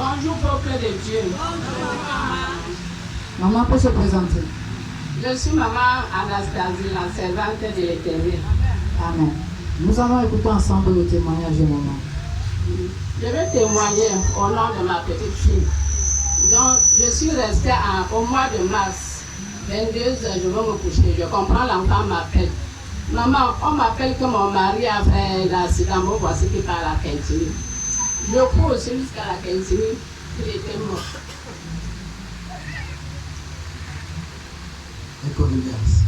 Bonjour, peuple de Dieu. Maman peut se présenter. Je suis maman Anastasie, la servante de l'Éternel. Amen. Nous allons écouter ensemble le témoignage de maman. Je vais témoigner au nom de ma petite fille. Donc, je suis restée au mois de mars, 22h, je vais me coucher. Je comprends, l'enfant m'appelle. Maman, on m'appelle que mon mari a fait l'accident. Bon, voici qu'il part à la cantine. Je cours aussi jusqu'à la cantine. Il était mort. Et condoléances.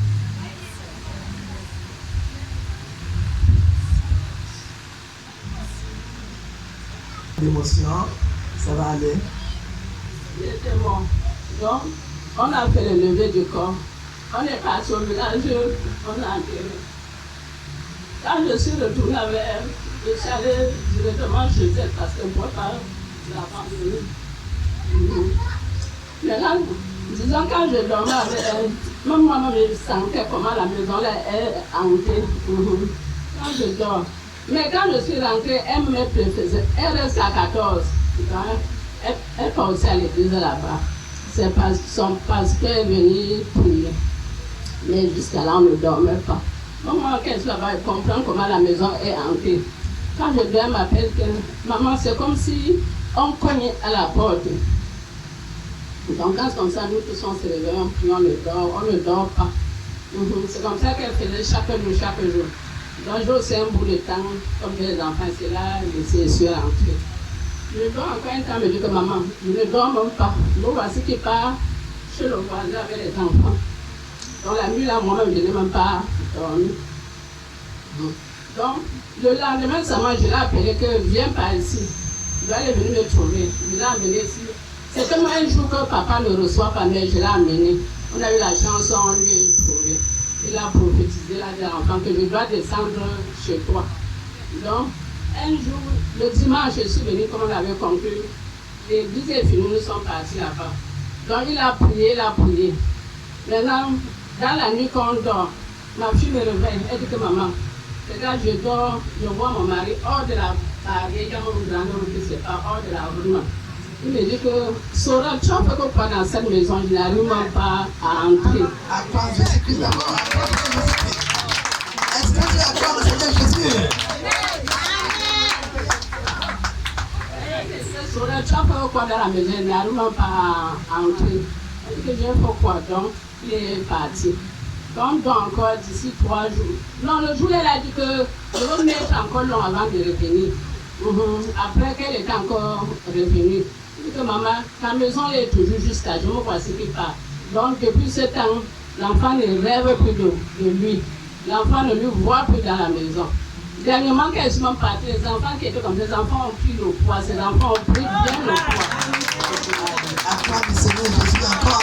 L'émotion, ça va aller. Il était mort. Donc, on a fait le lever du corps. On est parti au village, on a enterré. Quand je suis retournée avec elle, je suis allée directement chez elle parce que moi, je l'ai abandonnée. Maintenant, disons, quand je dormais avec elle, même moi-même, je sentais comment la maison là est hantée. Quand je dors. Mais quand je suis rentrée, elle me préfaisait. Elle reste à 14. Elle part aussi à l'église là-bas. C'est son pasteur est venu prier. Mais jusqu'à là, on ne dormait pas. Moi, qu'est-ce là-bas, elle comprend comment la maison est hantée. Quand je dors, elle m'appelle que maman, c'est comme si on cognait à la porte. Donc, quand c'est comme ça, nous tous on se réveille, on prie, on ne dort pas. C'est comme ça qu'elle faisait chaque jour. Donc, j'ai aussi un bout de temps, comme les enfants, c'est là, laisser sur rentrer. Je dors encore un temps, me dit que maman, je ne dors même pas. Bon, voici qui part chez le voisin avec les enfants. Donc, la nuit, là, moi-même, je n'ai même pas dormi. Donc, le lendemain, seulement, je l'ai appelé que viens par ici. Il doit aller venir me trouver. Je l'ai amené ici. C'est tellement un jour que papa ne reçoit pas, mais je l'ai amené. On a eu la chance, on lui a trouvé. Il a prophétisé là de l'enfant que je dois descendre chez toi. Donc, un jour, le dimanche, je suis venue comme on avait compris. L'église est finie, nous sommes partis là-bas. Donc, il a prié. Maintenant, dans la nuit qu'on dort, ma fille me réveille. Elle dit que maman, regarde, je dors, je vois mon mari hors de la barrière, il y a mon grand-homme qui se part hors de la rue. Il me dit que, Sora, tu as fait quoi dans cette maison, je n'arrive même pas à entrer. Acclame Jésus-Christ d'abord, acclame Jésus-Christ. Est-ce que tu acclames le Seigneur Jésus? Sora, tu as fait quoi dans la maison, je n'arrive même pas à entrer. Elle dit que j'ai fait quoi donc, il est parti. Donc encore d'ici 3 jours. Non, le jour, elle a dit que je veux mettre encore long avant de revenir. Après qu'elle est encore revenue, elle dit que maman, ta maison est toujours jusqu'à je me vois ce qui part. Donc depuis ce temps, l'enfant ne rêve plus de lui. L'enfant ne lui voit plus dans la maison. Dernièrement, quand ils sont partis, les enfants qui étaient comme des enfants ont pris le poids. Ces enfants ont pris bien le poids. Acclame le Seigneur Jésus encore,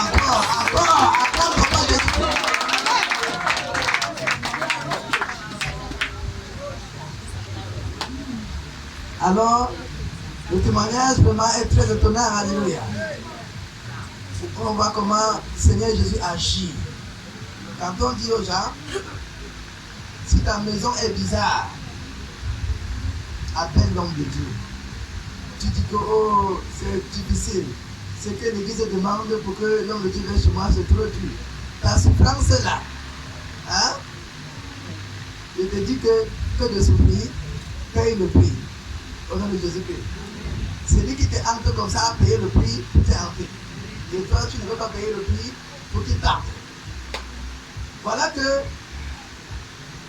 acclame Papa Jésus. Alors, le témoignage vraiment est très étonnant, alléluia. On voit comment le Seigneur Jésus agit. Quand on dit aux gens, si ta maison est bizarre, appelle l'homme de Dieu. Tu dis que oh, c'est difficile. Ce que l'Église demande pour que l'homme de Dieu vienne chez moi, c'est trop dur. Ta souffrance est là. Hein? Je te dis que de souffrir, paye le prix. Au nom de Jésus-Christ. C'est lui qui te hante comme ça à payer le prix pour t'entrer. Et toi, tu ne veux pas payer le prix pour qu'il parte. Voilà que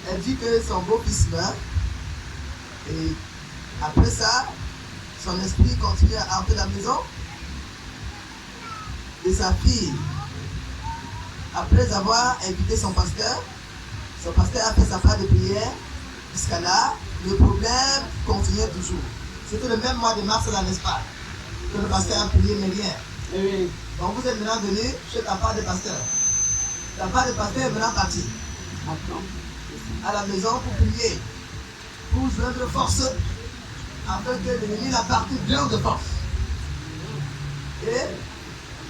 elle dit que son beau-fils meurt. Et après ça, son esprit continue à hanter la maison. Et sa fille, après avoir invité son pasteur a fait sa part de prière. Jusqu'à là, le problème continuait toujours. C'était le même mois de mars là, n'est-ce pas? Que le pasteur a prié, mais rien. Oui. Donc vous êtes maintenant venu chez ta part de pasteur. Ta part de pasteur est maintenant partie à la maison pour prier, pour joindre force, afin que l'ennemi la partie plein de force. Et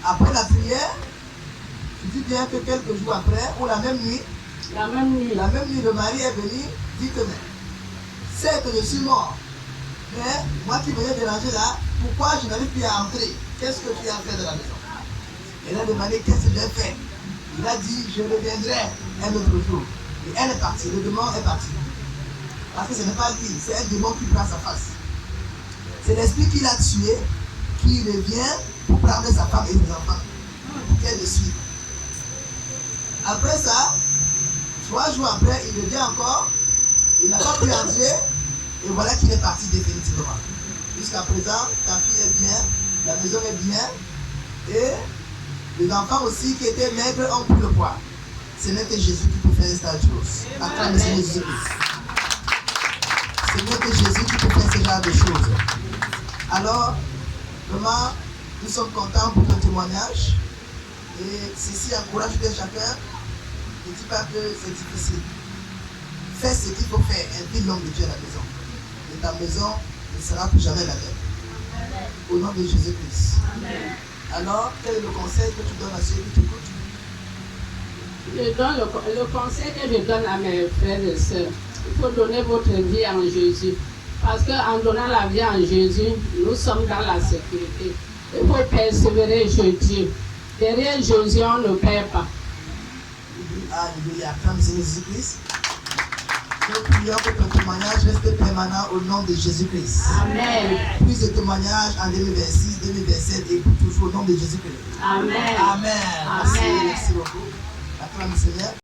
après la prière, tu dis bien que quelques jours après, ou la même nuit, le mari est venu dire que certes je suis mort, mais moi qui venais déranger là, pourquoi je n'arrive plus à entrer? Qu'est-ce que tu as fait de la maison? Elle a demandé qu'est-ce que j'ai fait. Il a dit, je reviendrai un autre jour. Et elle est partie, le démon est parti. Parce que ce n'est pas lui, c'est un démon qui prend sa face. C'est l'esprit qui l'a tué, qui revient pour prendre sa femme et ses enfants, pour qu'elle le suive. Après ça, 3 jours après, il revient encore, il n'a pas pu entrer, et voilà qu'il est parti définitivement. Jusqu'à présent, ta fille est bien, la maison est bien, et les enfants aussi qui étaient maigres ont pris le poids. Ce n'est que Jésus qui peut faire cette chose. Acclame le Seigneur Jésus-Christ. Ce n'est que Jésus qui peut faire ce genre de choses. Alors, vraiment, nous sommes contents pour ton témoignage. Et ceci encourage tout chacun. Ne dis pas que c'est difficile. Fais ce qu'il faut faire. Invite l'homme de Dieu à la maison. Et ta maison ne sera plus jamais la même. Au nom de Jésus-Christ. Alors, quel est le conseil que tu donnes à ceux qui t'écoutent? Le conseil que je donne à mes frères et sœurs, il faut donner votre vie en Jésus. Parce qu'en donnant la vie en Jésus, nous sommes dans la sécurité. Il faut persévérer chez Dieu. Derrière Jésus, on ne perd pas. Alléluia. Acclame le Seigneur Jésus-Christ. Nous prions que ton témoignage reste permanent au nom de Jésus-Christ. Amen. Plus de témoignages en 2026, 2027 et pour toujours au nom de Jésus-Christ. Amen. Amen. Merci beaucoup. Acclame le Seigneur.